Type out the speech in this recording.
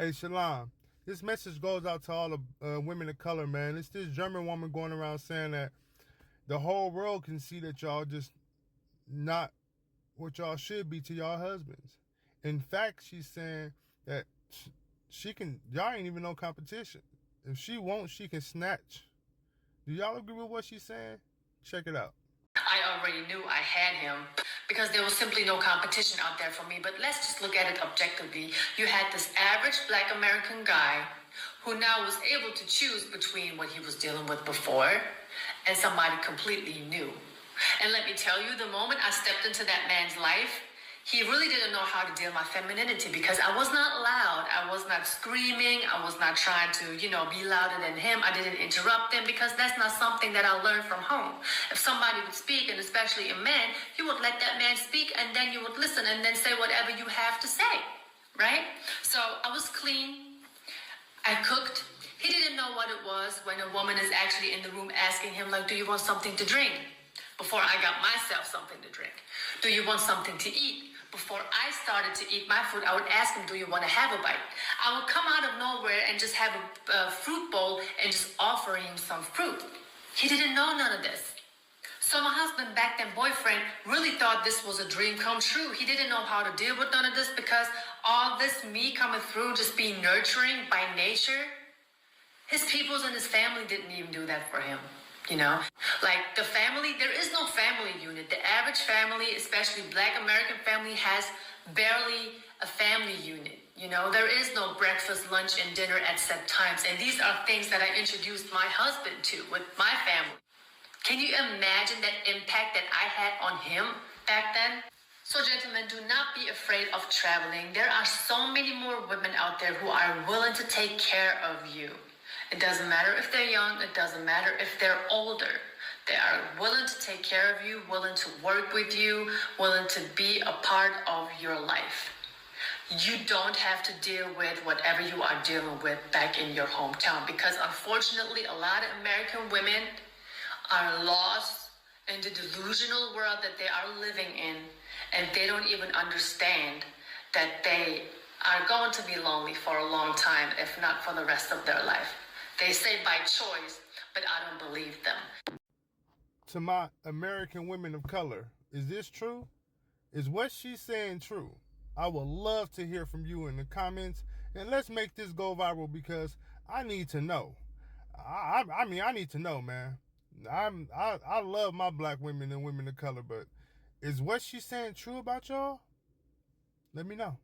Hey, Shalom. This message goes out to all the women of color, man. It's this German woman going around saying that the whole world can see that y'all just not what y'all should be to y'all husbands. In fact, she's saying that y'all ain't even no competition. If she wants, she can snatch. Do y'all agree with what she's saying? Check it out. I already knew I had him because there was simply no competition out there for me. But let's just look at it objectively. You had this average black American guy who now was able to choose between what he was dealing with before and somebody completely new. And let me tell you, the moment I stepped into that man's life, he really didn't know how to deal with my femininity because I was not loud. I was not screaming. I was not trying to, be louder than him. I didn't interrupt him because that's not something that I learned from home. If somebody would speak, and especially a man, you would let that man speak and then you would listen and then say whatever you have to say, right? So I was clean. I cooked. He didn't know what it was when a woman is actually in the room asking him, like, do you want something to drink? Before I got myself something to drink. Do you want something to eat? Before I started to eat my food, I would ask him, do you want to have a bite? I would come out of nowhere and just have a fruit bowl and just offer him some fruit. He didn't know none of this. So my husband, back then boyfriend, really thought this was a dream come true. He didn't know how to deal with none of this because all this me coming through, just being nurturing by nature, his peoples and his family didn't even do that for him. Like the family, there is no family unit. The average family, especially black American family, has barely a family unit. There is no breakfast, lunch, and dinner at set times. And these are things that I introduced my husband to with my family. Can you imagine that impact that I had on him back then? So gentlemen, do not be afraid of traveling. There are so many more women out there who are willing to take care of you. It doesn't matter if they're young. It doesn't matter if they're older. They are willing to take care of you, willing to work with you, willing to be a part of your life. You don't have to deal with whatever you are dealing with back in your hometown because unfortunately, a lot of American women are lost in the delusional world that they are living in, and they don't even understand that they are going to be lonely for a long time, if not for the rest of their life. They say by choice, but I don't believe them. To my American women of color, is this true? Is what she's saying true? I would love to hear from you in the comments, and let's make this go viral because I need to know. I mean, I need to know, man. I love my black women and women of color, but is what she's saying true about y'all? Let me know.